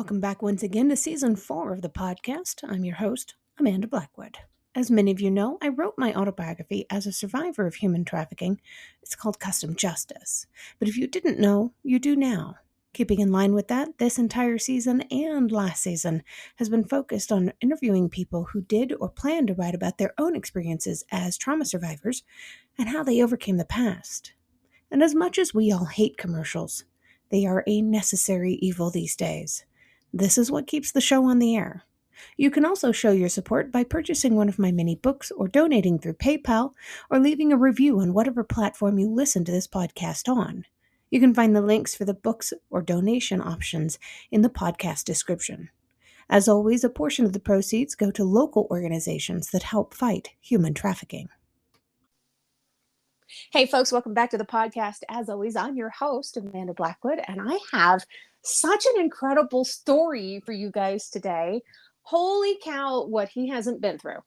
Welcome back once again to Season 4 of the podcast. I'm your host, Amanda Blackwood. As many of you know, I wrote my autobiography as a survivor of human trafficking. It's called Custom Justice. But if you didn't know, you do now. Keeping in line with that, this entire season and last season has been focused on interviewing people who did or plan to write about their own experiences as trauma survivors and how they overcame the past. And as much as we all hate commercials, they are a necessary evil these days. This is what keeps the show on the air. You can also show your support by purchasing one of my mini books or donating through PayPal or leaving a review on whatever platform you listen to this podcast on. You can find the links for the books or donation options in the podcast description. As always, a portion of the proceeds go to local organizations that help fight human trafficking. Hey folks, welcome back to the podcast. As always, I'm your host, Amanda Blackwood, and I have such an incredible story for you guys today. Holy cow, what he hasn't been through.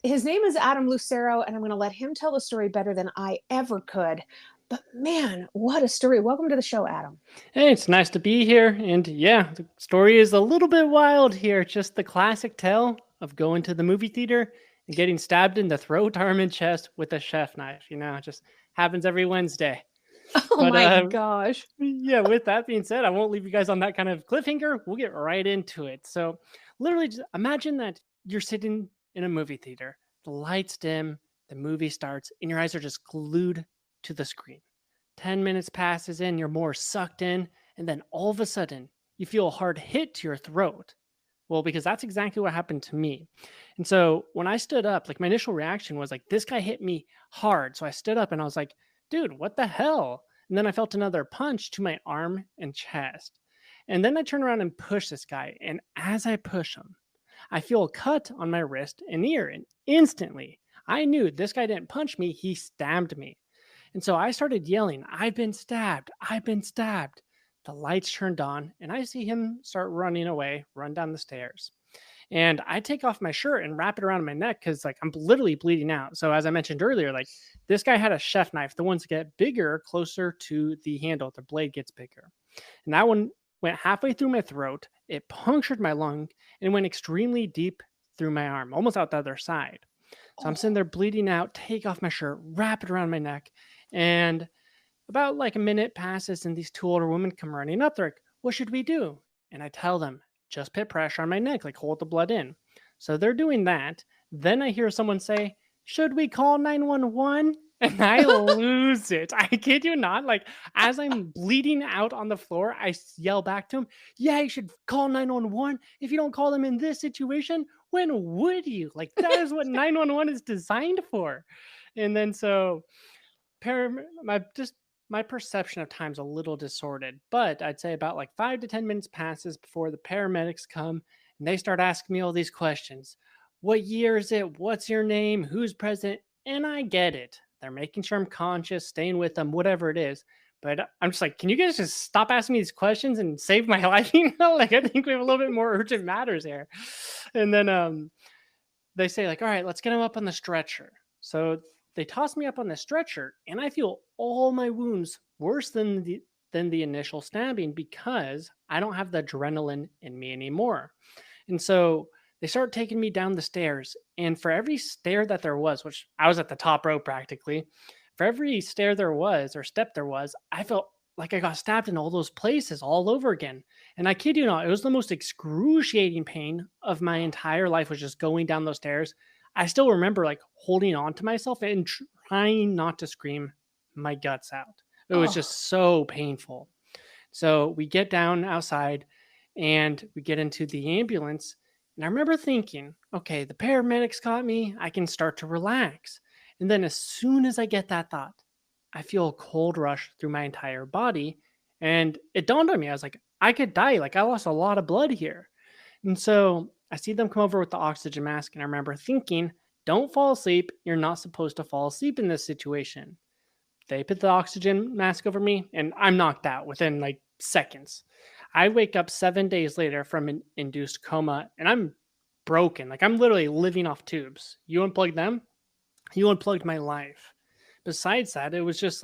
His name is Adam Lucero, and I'm going to let him tell the story better than I ever could. But man, what a story. Welcome to the show, Adam. Hey, it's nice to be here. And yeah, the story is a little bit wild here. Just the classic tale of going to the movie theater and getting stabbed in the throat, arm, and chest with a chef knife. It just happens every Wednesday. Oh my gosh. Yeah, with that being said, I won't leave you guys on that kind of cliffhanger. We'll get right into it. So literally just imagine that you're sitting in a movie theater, the lights dim, the movie starts, and your eyes are just glued to the screen. 10 minutes passes in, you're more sucked in, and then all of a sudden, you feel a hard hit to your throat. Well, because that's exactly what happened to me. And so when I stood up, my initial reaction was this guy hit me hard. So I stood up and I was like, dude, what the hell? And then I felt another punch to my arm and chest. And then I turned around and pushed this guy. And as I push him, I feel a cut on my wrist and ear. And instantly, I knew this guy didn't punch me, he stabbed me. And so I started yelling, I've been stabbed. I've been stabbed. The lights turned on and I see him start running away, run down the stairs. And I take off my shirt and wrap it around my neck because I'm literally bleeding out. So as I mentioned earlier, this guy had a chef knife. The ones get bigger, closer to the handle. The blade gets bigger. And that one went halfway through my throat. It punctured my lung and went extremely deep through my arm, almost out the other side. So I'm sitting there bleeding out, take off my shirt, wrap it around my neck. And about a minute passes and these two older women come running up. They're like, what should we do? And I tell them, just put pressure on my neck, hold the blood in. So they're doing that. Then I hear someone say, should we call 911? And I lose it. I kid you not. As I'm bleeding out on the floor, I yell back to him, yeah, you should call 911. If you don't call them in this situation, when would you? That is what 911 is designed for. And then so my perception of time's a little distorted, but I'd say about 5 to 10 minutes passes before the paramedics come and they start asking me all these questions. What year is it? What's your name? Who's present? And I get it. They're making sure I'm conscious, staying with them, whatever it is. But I'm just can you guys just stop asking me these questions and save my life? I think we have a little bit more urgent matters here. And then they say all right, let's get him up on the stretcher. So they toss me up on the stretcher and I feel all my wounds worse than the initial stabbing because I don't have the adrenaline in me anymore. And so they start taking me down the stairs. And for every stair that there was, which I was at the top row practically, for every stair there was or step there was, I felt like I got stabbed in all those places all over again. And I kid you not, it was the most excruciating pain of my entire life was just going down those stairs. I still remember holding on to myself and trying not to scream my guts out. It was just so painful. So we get down outside and we get into the ambulance. And I remember thinking, okay, the paramedics got me. I can start to relax. And then as soon as I get that thought, I feel a cold rush through my entire body. And it dawned on me. I was like, I could die. I lost a lot of blood here. And so I see them come over with the oxygen mask. And I remember thinking, don't fall asleep. You're not supposed to fall asleep in this situation. They put the oxygen mask over me and I'm knocked out within seconds. I wake up 7 days later from an induced coma and I'm broken. I'm literally living off tubes. You unplugged them, you unplugged my life. Besides that, it was just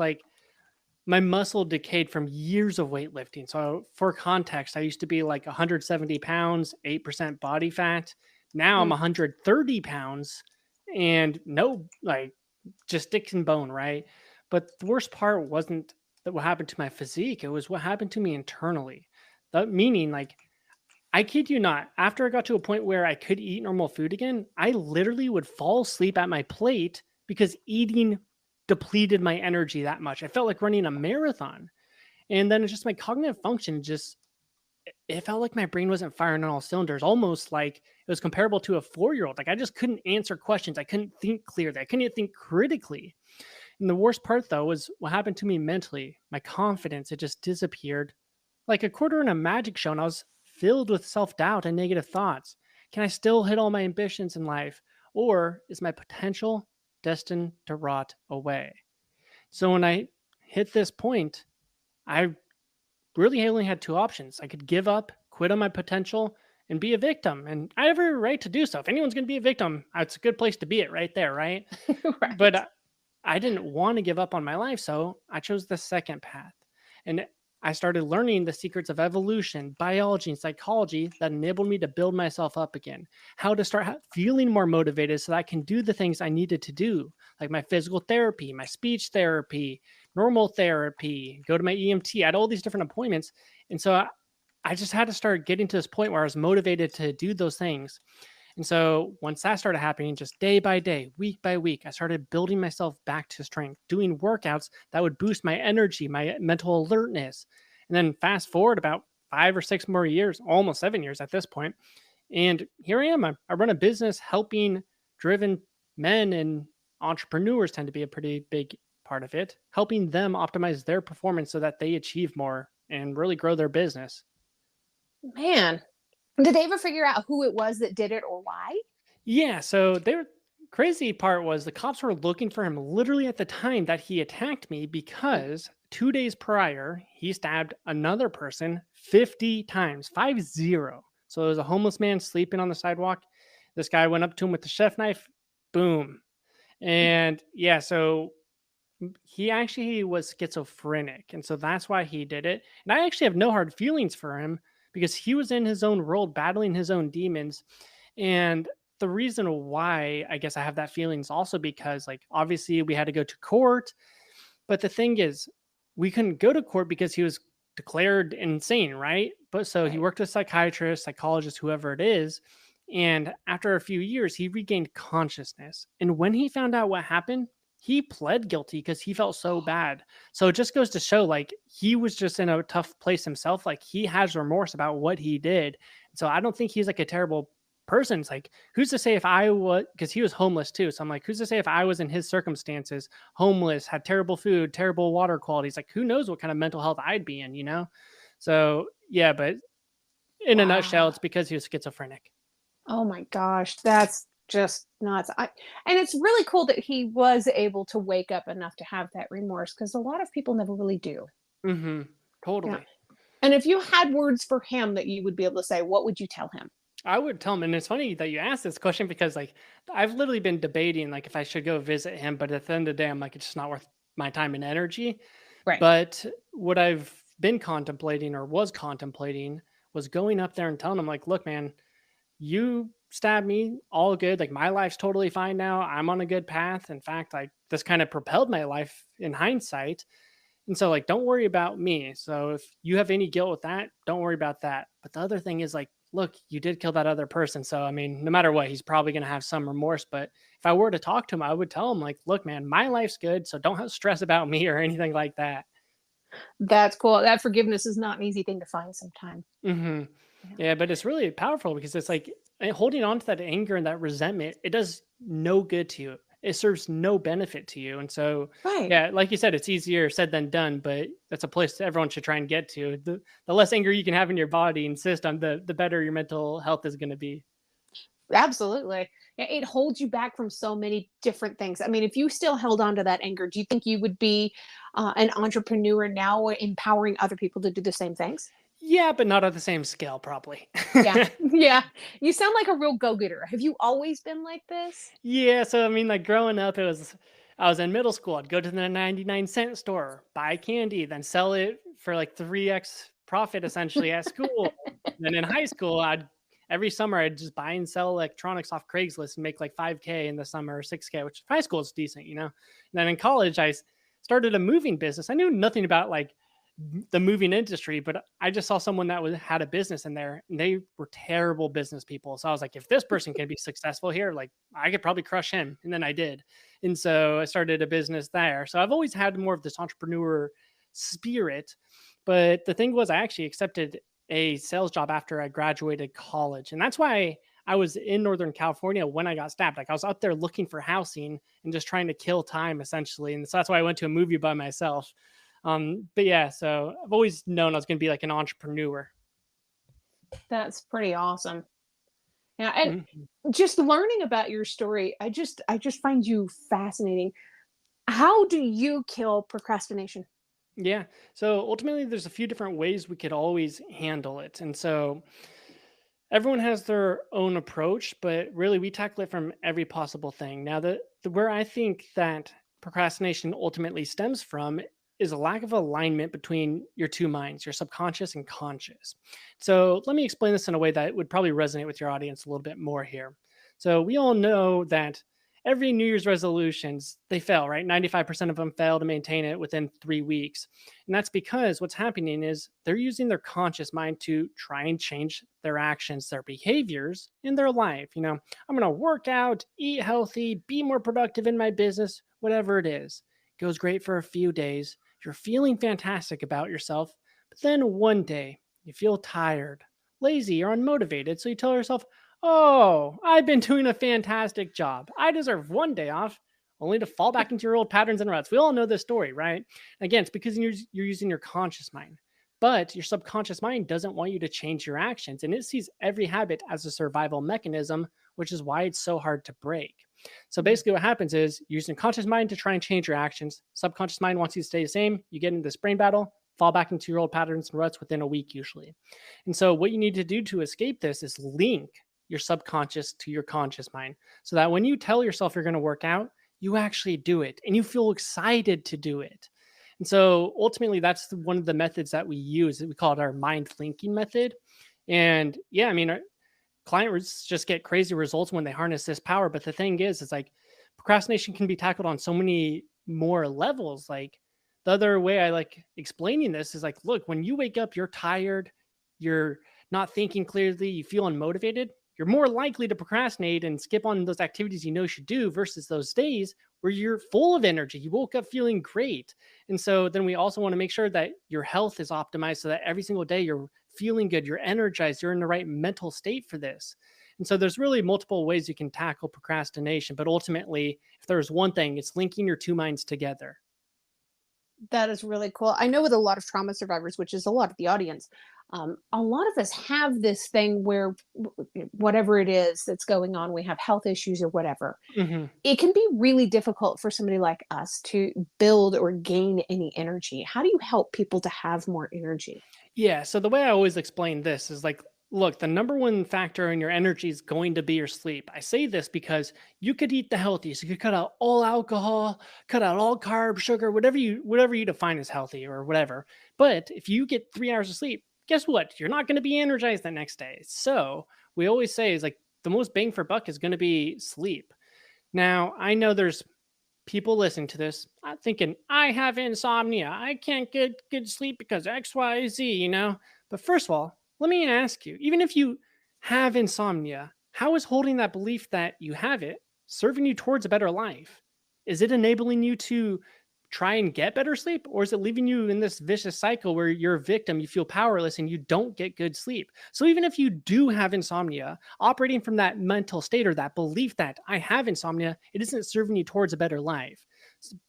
my muscle decayed from years of weightlifting. So, for context, I used to be like 170 pounds, 8% body fat. Now I'm Mm. 130 pounds and no, like just sticks and bone, right? But the worst part wasn't that what happened to my physique, it was what happened to me internally. That meaning, like, I kid you not, after I got to a point where I could eat normal food again, I literally would fall asleep at my plate because eating depleted my energy that much. I felt like running a marathon. And then it's just my cognitive function just it felt like my brain wasn't firing on all cylinders, almost like it was comparable to a 4-year-old. Like I just couldn't answer questions. I couldn't think clearly. I couldn't even think critically. And the worst part though was what happened to me mentally. My confidence, it just disappeared like a quarter in a magic show, and I was filled with self doubt and negative thoughts. Can I still hit all my ambitions in life? Or is my potential destined to rot away? So when I hit this point, I really only had two options. I could give up, quit on my potential, and be a victim. And I have every right to do so. If anyone's going to be a victim, it's a good place to be it right there, right? But Right. I didn't want to give up on my life, so I chose the second path. And I started learning the secrets of evolution, biology, and psychology that enabled me to build myself up again. How to start feeling more motivated so that I can do the things I needed to do, like my physical therapy, my speech therapy, normal therapy, go to my EMT. I had all these different appointments. And so I just had to start getting to this point where I was motivated to do those things. And so once that started happening, just day by day, week by week, I started building myself back to strength, doing workouts that would boost my energy, my mental alertness. And then fast forward about 5 or 6 more years, almost 7 years at this point, and here I am. I run a business helping driven men, and entrepreneurs tend to be a pretty big part of it, helping them optimize their performance so that they achieve more and really grow their business. Man, did they ever figure out who it was that did it or why? Yeah, so the crazy part was the cops were looking for him literally at the time that he attacked me Mm. because 2 days prior he stabbed another person 50 times, 50. So there was a homeless man sleeping on the sidewalk. This guy went up to him with the chef knife, boom. And yeah, so he actually was schizophrenic, and so that's why he did it. And I actually have no hard feelings for him because he was in his own world battling his own demons. And the reason why I guess I have that feeling is also because, like, obviously we had to go to court, but the thing is, we couldn't go to court because he was declared insane, right? But so he Right. worked with psychiatrists, psychologists, whoever it is. And after a few years, he regained consciousness. And when he found out what happened, he pled guilty because he felt so bad. So it just goes to show, like, he was just in a tough place himself. Like, he has remorse about what he did. So I don't think he's like a terrible person. It's like, who's to say if I was, because he was homeless too. So I'm like, who's to say if I was in his circumstances, homeless, had terrible food, terrible water qualities, like, who knows what kind of mental health I'd be in, you know? So yeah, but in a nutshell, Wow. it's because he was schizophrenic. Oh my gosh, that's just nuts. And it's really cool that he was able to wake up enough to have that remorse because a lot of people never really do. Hmm. Yeah. Totally. And if you had words for him that you would be able to say, what would you tell him? I would tell him, and it's funny that you asked this question because, like, I've literally been debating, like, if I should go visit him, but at the end of the day, I'm like, it's just not worth my time and energy. Right. But what I've been contemplating, or was contemplating, was going up there and telling him, like, look, man, you stabbed me, all good. Like, my life's totally fine now. I'm on a good path. In fact, like, this kind of propelled my life in hindsight. And so, like, don't worry about me. So if you have any guilt with that, don't worry about that. But the other thing is, like, look, you did kill that other person. So, I mean, no matter what, he's probably going to have some remorse. But if I were to talk to him, I would tell him, like, look, man, my life's good. So don't have stress about me or anything like that. That's cool. That forgiveness is not an easy thing to find sometimes. Hmm. Yeah. Yeah. But it's really powerful because it's like holding on to that anger and that resentment, it does no good to you. It serves no benefit to you. And so, Right. yeah, like you said, it's easier said than done, but that's a place that everyone should try and get to. The less anger you can have in your body and system, the better your mental health is going to be. Absolutely. Yeah, it holds you back from so many different things. I mean, if you still held on to that anger, do you think you would be an entrepreneur now or empowering other people to do the same things? Yeah, but not at the same scale, probably. Yeah. Yeah. You sound like a real go getter. Have you always been like this? Yeah, so I mean, like growing up, it was. I was in middle school. I'd go to the 99-cent store, buy candy, then sell it for like 3x profit essentially at school. Then in high school, every summer I'd just buy and sell electronics off Craigslist and make like 5K in the summer or 6K, which high school is decent, you know. And then in college, started a moving business. I knew nothing about like the moving industry, but I just saw someone that had a business in there and they were terrible business people. So I was like, if this person can be successful here, like I could probably crush him. And then I did. And so I started a business there. So I've always had more of this entrepreneur spirit. But the thing was, I actually accepted a sales job after I graduated college. And that's why I was in Northern California when I got stabbed. Like I was out there looking for housing and just trying to kill time essentially. And so that's why I went to a movie by myself. But yeah, so I've always known I was going to be like an entrepreneur. That's pretty awesome. Yeah, and Mhm. just learning about your story, I just find you fascinating. How do you kill procrastination? Yeah. So ultimately, there's a few different ways we could always handle it. And so everyone has their own approach, but really we tackle it from every possible thing. Now, where I think that procrastination ultimately stems from is a lack of alignment between your two minds, your subconscious and conscious. So let me explain this in a way that would probably resonate with your audience a little bit more here. So we all know that every New Year's resolutions they fail, right? 95% of them fail to maintain it within 3 weeks. And that's because what's happening is they're using their conscious mind to try and change their actions, their behaviors in their life. I'm going to work out, eat healthy, be more productive in my business, whatever it is. It goes great for a few days. You're feeling fantastic about yourself. But then one day you feel tired, lazy, or unmotivated. So you tell yourself, oh, I've been doing a fantastic job. I deserve one day off, only to fall back into your old patterns and ruts. We all know this story, right? Again, it's because you're using your conscious mind. But your subconscious mind doesn't want you to change your actions, and it sees every habit as a survival mechanism, which is why it's so hard to break. So Mm. basically, what happens is you're using conscious mind to try and change your actions. Subconscious mind wants you to stay the same. You get into this brain battle, fall back into your old patterns and ruts within a week, usually. And so, what you need to do to escape this is link your subconscious to your conscious mind so that when you tell yourself you're going to work out, you actually do it and you feel excited to do it. And so ultimately, that's one of the methods that we use. We call it our mind linking method. And yeah, I mean, our clients just get crazy results when they harness this power. But the thing is, it's like procrastination can be tackled on so many more levels. Like the other way I like explaining this is like, look, when you wake up, you're tired, you're not thinking clearly, you feel unmotivated, you're more likely to procrastinate and skip on those activities you know you should do versus those days where you're full of energy. You woke up feeling great. And so then we also want to make sure that your health is optimized so that every single day you're feeling good, you're energized, you're in the right mental state for this. And so there's really multiple ways you can tackle procrastination. But ultimately, if there's one thing, it's linking your two minds together. That is really cool. I know with a lot of trauma survivors, which is a lot of the audience, a lot of us have this thing where whatever it is that's going on, we have health issues or whatever. Mhm. It can be really difficult for somebody like us to build or gain any energy. How do you help people to have more energy? Yeah. So the way I always explain this is like, look, the number one factor in your energy is going to be your sleep. I say this because you could eat the healthiest. You could cut out all alcohol, cut out all carb, sugar, whatever you define as healthy or whatever. But if you get 3 hours of sleep, guess what? You're not going to be energized the next day. So we always say is like the most bang for buck is going to be sleep. Now I know there's people listening to this thinking, I have insomnia. I can't get good sleep because XYZ. But first of all, let me ask you, even if you have insomnia, how is holding that belief that you have it serving you towards a better life? Is it enabling you to try and get better sleep? Or is it leaving you in this vicious cycle where you're a victim, you feel powerless, and you don't get good sleep? So even if you do have insomnia, operating from that mental state or that belief that I have insomnia, it isn't serving you towards a better life.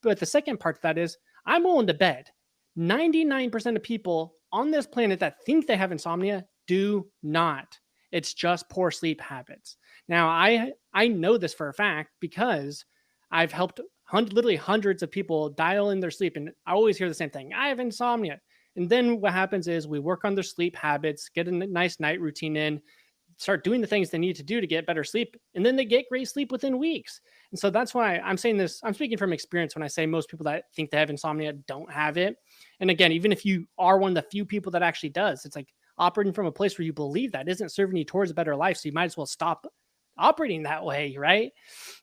But the second part of that is I'm willing to bet 99% of people on this planet that think they have insomnia do not. It's just poor sleep habits. Now, I know this for a fact because I've helped literally hundreds of people dial in their sleep, and I always hear the same thing: I have insomnia. And then what happens is we work on their sleep habits, get a nice night routine in, start doing the things they need to do to get better sleep. And then they get great sleep within weeks. And so that's why I'm saying this. I'm speaking from experience when I say most people that think they have insomnia don't have it. And again, even if you are one of the few people that actually does, it's like operating from a place where you believe that isn't serving you towards a better life. So you might as well stop operating that way, right?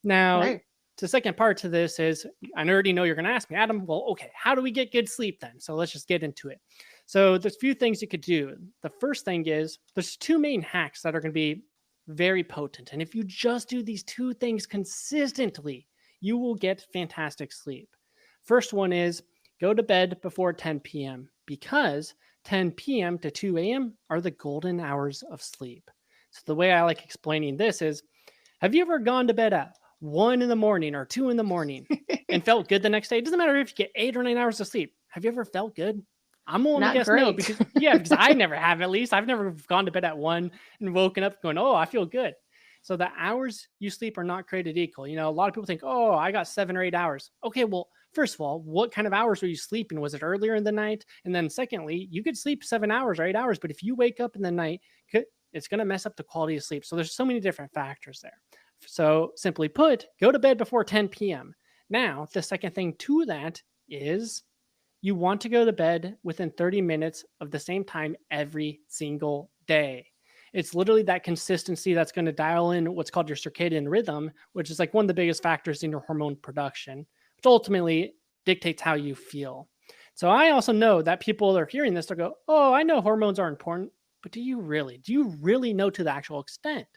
Now, Right. the second part to this is I already know you're going to ask me, Adam, well, okay, how do we get good sleep then? So let's just get into it. So there's a few things you could do. The first thing is there's two main hacks that are going to be very potent. And if you just do these two things consistently, you will get fantastic sleep. First one is go to bed before 10 p.m. because 10 p.m. to 2 a.m. are the golden hours of sleep. So the way I like explaining this is, have you ever gone to bed at 1 in the morning or 2 in the morning and felt good the next day? It doesn't matter if you get 8 or 9 hours of sleep. Have you ever felt good? I'm willing to Not guess no, great. because I never have, at least. I've never gone to bed at 1 and woken up going, oh, I feel good. So the hours you sleep are not created equal. You know, a lot of people think, oh, I got 7 or 8 hours. Okay, well, first of all, what kind of hours were you sleeping? Was it earlier in the night? And then secondly, you could sleep 7 hours or 8 hours, but if you wake up in the night, it's going to mess up the quality of sleep. So there's so many different factors there. So simply put, go to bed before 10 p.m. Now, the second thing to that is you want to go to bed within 30 minutes of the same time every single day. It's literally that consistency that's going to dial in what's called your circadian rhythm, which is like one of the biggest factors in your hormone production, which ultimately dictates how you feel. So I also know that people that are hearing this, they'll go, oh, I know hormones are important, but do you really? Do you really know to the actual extent?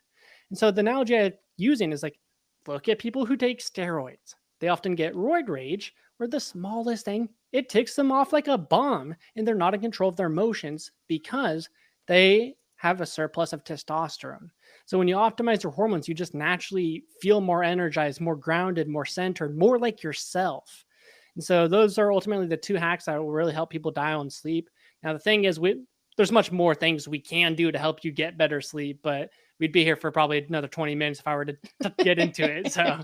And so the analogy I'm using is like, look at people who take steroids. They often get roid rage, where the smallest thing, it ticks them off like a bomb, and they're not in control of their emotions because they have a surplus of testosterone. So when you optimize your hormones, you just naturally feel more energized, more grounded, more centered, more like yourself. And so those are ultimately the two hacks that will really help people dial on sleep. Now, the thing is, there's much more things we can do to help you get better sleep, but we'd be here for probably another 20 minutes if I were to get into it. So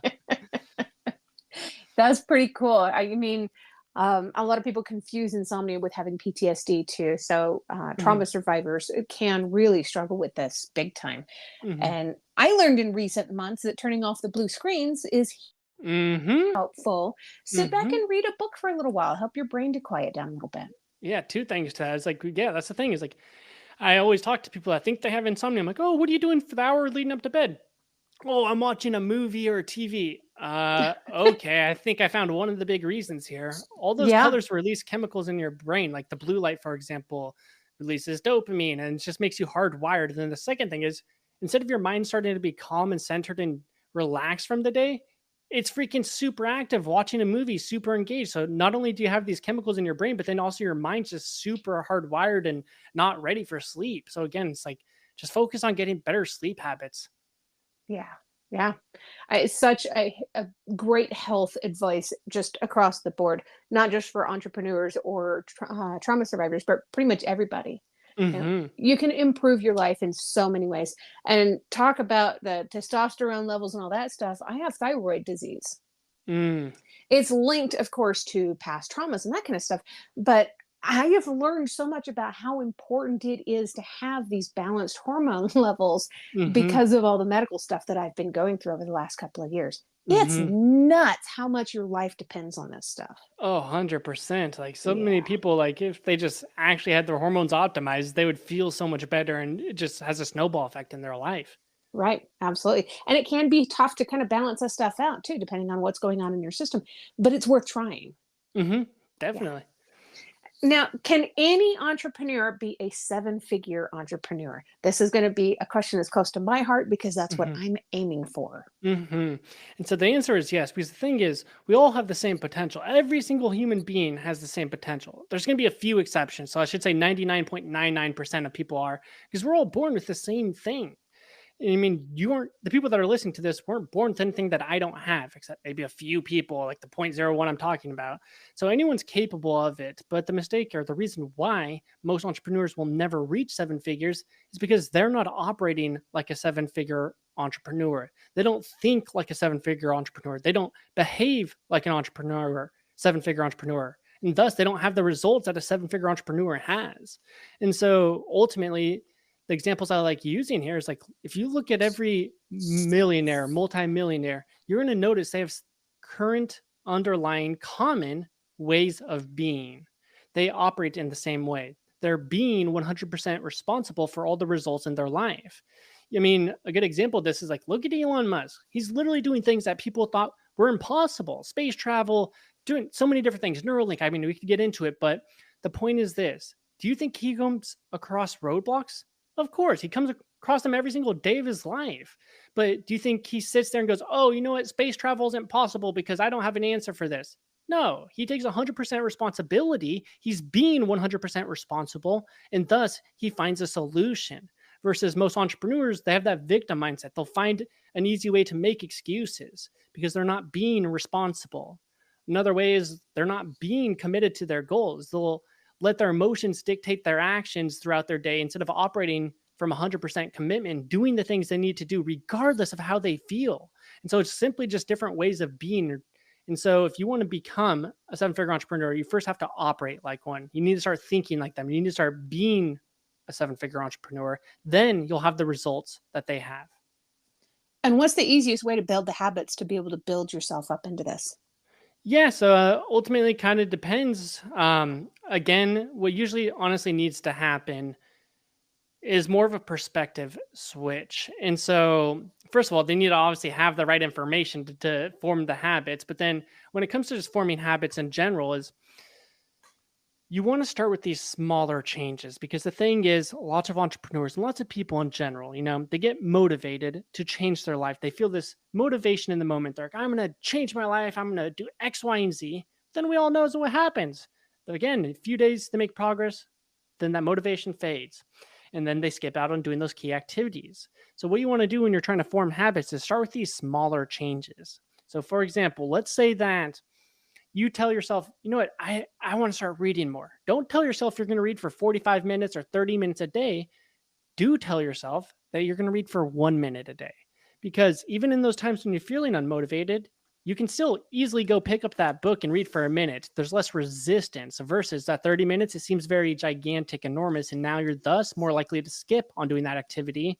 That's pretty cool. I mean, a lot of people confuse insomnia with having PTSD too. So mhm, trauma survivors can really struggle with this big time. mhm, And I learned in recent months that turning off the blue screens is mhm, helpful. Sit back mhm. and read a book for a little while, help your brain to quiet down a little bit. Yeah, two things to that. It's like, yeah, that's the thing. Is like, I always talk to people that think they have insomnia. I'm like, oh, what are you doing for the hour leading up to bed? Oh, I'm watching a movie or a TV. Okay, I think I found one of the big reasons here. All those Yeah. colors release chemicals in your brain, like the blue light, for example, releases dopamine and it just makes you hardwired. And then the second thing is, instead of your mind starting to be calm and centered and relaxed from the day, it's freaking super active watching a movie, super engaged. So not only do you have these chemicals in your brain, but then also your mind's just super hardwired and not ready for sleep. So again, it's like just focus on getting better sleep habits. Yeah. Yeah. It's such a great health advice just across the board, not just for entrepreneurs or trauma survivors, but pretty much everybody. You know, Hmm. you can improve your life in so many ways. And talk about the testosterone levels and all that stuff. I have thyroid disease. Mm. It's linked, of course, to past traumas and that kind of stuff. But I have learned so much about how important it is to have these balanced hormone levels Mhm. because of all the medical stuff that I've been going through over the last couple of years. It's Mhm. nuts how much your life depends on this stuff. Oh, 100%. Like, so many Yeah. people, like, if they just actually had their hormones optimized, they would feel so much better, and it just has a snowball effect in their life. Right. Absolutely. And it can be tough to kind of balance that stuff out too, depending on what's going on in your system, but it's worth trying. Mhm. Yeah. Definitely. Now, can any entrepreneur be a seven-figure entrepreneur? This is going to be a question that's close to my heart because that's what Mhm. I'm aiming for. Mhm. And so the answer is yes, because the thing is, we all have the same potential. Every single human being has the same potential. There's going to be a few exceptions. So I should say 99.99% of people are, because we're all born with the same thing. I mean, you aren't the people that are listening to this weren't born with anything that I don't have, except maybe a few people, like the point zero 0.01 I'm talking about. So anyone's capable of it. But the mistake or the reason why most entrepreneurs will never reach seven figures is because they're not operating like a seven-figure entrepreneur. They don't think like a seven-figure entrepreneur. They don't behave like an entrepreneur, seven-figure entrepreneur. And thus they don't have the results that a seven-figure entrepreneur has. And so ultimately, the examples I like using here is like if you look at every millionaire, multimillionaire, you're going to notice they have current underlying common ways of being. They operate in the same way. They're being 100% responsible for all the results in their life. I mean, a good example of this is like look at Elon Musk. He's literally doing things that people thought were impossible. Space travel, doing so many different things. Neuralink, I mean, we could get into it, but the point is this. Do you think he comes across roadblocks? Of course, he comes across them every single day of his life. But do you think he sits there and goes, oh, you know what? Space travel isn't possible because I don't have an answer for this? No, he takes 100% responsibility. He's being 100% responsible, and thus he finds a solution. Versus most entrepreneurs, they have that victim mindset. They'll find an easy way to make excuses because they're not being responsible. Another way is they're not being committed to their goals. They'll let their emotions dictate their actions throughout their day instead of operating from 100% commitment, doing the things they need to do regardless of how they feel. And so it's simply just different ways of being. And so if you want to become a seven-figure entrepreneur, you first have to operate like one. You need to start thinking like them. You need to start being a seven-figure entrepreneur. Then you'll have the results that they have. And what's the easiest way to build the habits to be able to build yourself up into this? Yeah, so ultimately kind of depends. Again, what usually honestly needs to happen is more of a perspective switch. And so, first of all, they need to obviously have the right information to form the habits. But then when it comes to just forming habits in general, is you want to start with these smaller changes because the thing is lots of entrepreneurs and lots of people in general, they get motivated to change their life. They feel this motivation in the moment. They're like, I'm going to change my life. I'm going to do X, Y, and Z. Then we all know what happens. But again, in a few days to make progress, then that motivation fades. And then they skip out on doing those key activities. So what you want to do when you're trying to form habits is start with these smaller changes. So for example, let's say that you tell yourself, you know what, I want to start reading more. Don't tell yourself you're going to read for 45 minutes or 30 minutes a day. Do tell yourself that you're going to read for 1 minute a day. Because even in those times when you're feeling unmotivated, you can still easily go pick up that book and read for a minute. There's less resistance versus that 30 minutes. It seems very gigantic, enormous. And now you're thus more likely to skip on doing that activity.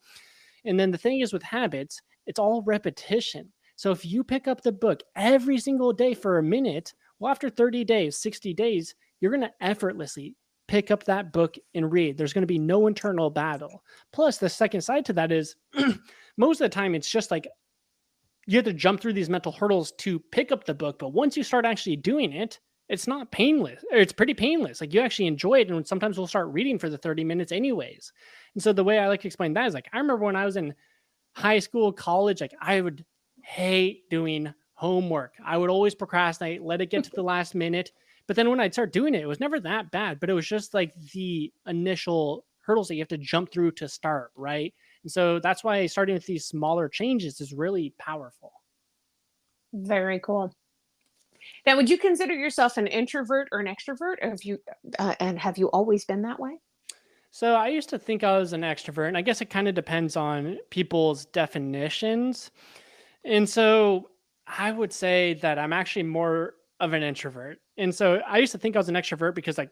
And then the thing is with habits, it's all repetition. So if you pick up the book every single day for a minute, well, after 30 days, 60 days, you're going to effortlessly pick up that book and read. There's going to be no internal battle. Plus, the second side to that is most of the time, it's just like you have to jump through these mental hurdles to pick up the book. But once you start actually doing it, it's not painless. Or it's pretty painless. Like you actually enjoy it. And sometimes we'll start reading for the 30 minutes anyways. And so the way I like to explain that is like, I remember when I was in high school, college, like I would hate doing homework. I would always procrastinate, let it get to the last minute. But then when I'd start doing it, it was never that bad, but it was just like the initial hurdles that you have to jump through to start, right? And so that's why starting with these smaller changes is really powerful. Very cool. Now, would you consider yourself an introvert or an extrovert? Or have you always been that way? So I used to think I was an extrovert, and I guess it kind of depends on people's definitions. And so I would say that I'm actually more of an introvert. And so I used to think I was an extrovert because like,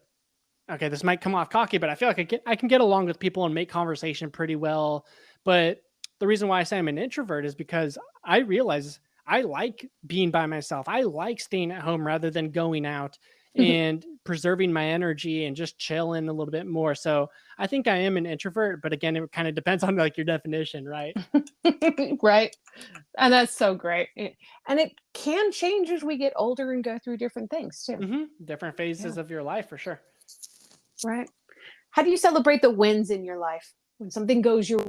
okay, this might come off cocky, but I feel like I can get along with people and make conversation pretty well. But the reason why I say I'm an introvert is because I realize I like being by myself. I like staying at home rather than going out and preserving my energy and just chilling a little bit more. So I think I am an introvert, but again, it kind of depends on like your definition, right? Right. And that's so great. And it can change as we get older and go through different things too. Different Yeah. phases of your life for sure. Right. How do you celebrate the wins in your life? When something goes your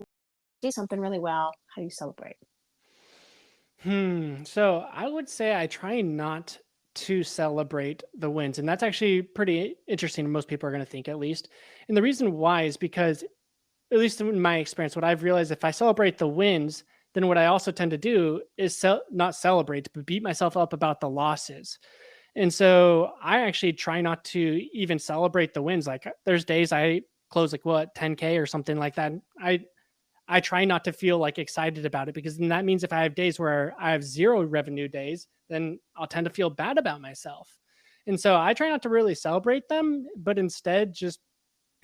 do something really well, how do you celebrate? So I would say I try not to celebrate the wins. And that's actually pretty interesting. Most people are going to think, at least. And the reason why is because, at least in my experience, what I've realized if I celebrate the wins, then what I also tend to do is not celebrate, but beat myself up about the losses. And so I actually try not to even celebrate the wins. Like there's days I close like what 10K or something like that. I try not to feel like excited about it because then that means if I have days where I have zero revenue days, then I'll tend to feel bad about myself. And so I try not to really celebrate them, but instead just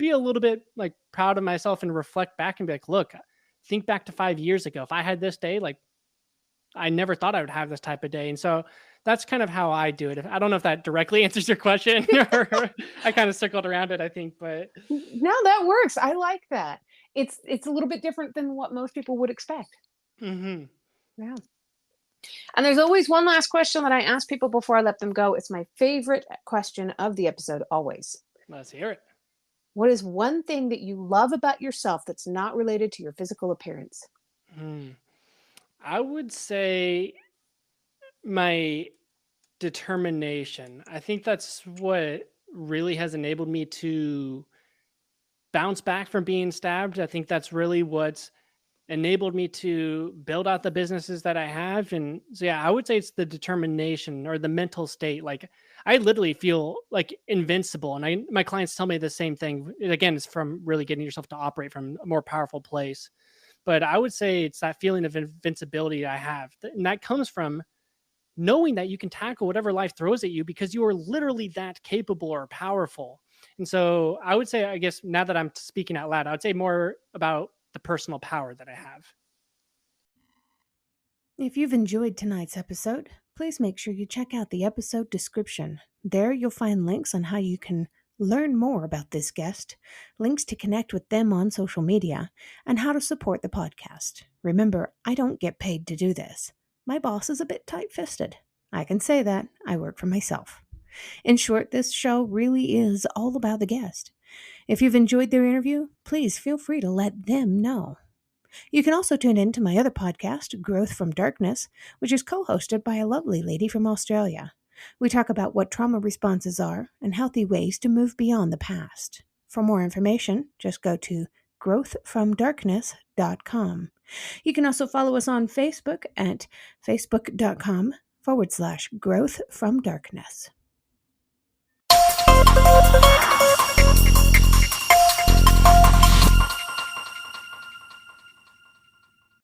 be a little bit like proud of myself and reflect back and be like, look, think back to 5 years ago. If I had this day, like I never thought I would have this type of day. And so that's kind of how I do it. I don't know if that directly answers your question or I kind of circled around it, I think, but No, that works. I like that. It's a little bit different than what most people would expect. hmm Yeah. And there's always one last question that I ask people before I let them go. It's my favorite question of the episode, always. let's hear it. What is one thing that you love about yourself that's not related to your physical appearance? Hmm. I would say my determination. I think that's what really has enabled me to bounce back from being stabbed. I think that's really what's enabled me to build out the businesses that I have. And so, yeah, I would say it's the determination or the mental state. Like, I literally feel like invincible. And my clients tell me the same thing. Again, it's from really getting yourself to operate from a more powerful place. But I would say it's that feeling of invincibility I have. And that comes from knowing that you can tackle whatever life throws at you because you are literally that capable or powerful. And so I would say, I guess now that I'm speaking out loud, I would say more about the personal power that I have. If you've enjoyed tonight's episode, please make sure you check out the episode description. There you'll find links on how you can learn more about this guest, links to connect with them on social media, and how to support the podcast. Remember, I don't get paid to do this. My boss is a bit tight-fisted. I can say that. I work for myself. In short, this show really is all about the guest. If you've enjoyed their interview, please feel free to let them know. You can also tune in to my other podcast, Growth from Darkness, which is co-hosted by a lovely lady from Australia. We talk about what trauma responses are and healthy ways to move beyond the past. For more information, just go to growthfromdarkness.com. You can also follow us on Facebook at facebook.com/growth from darkness.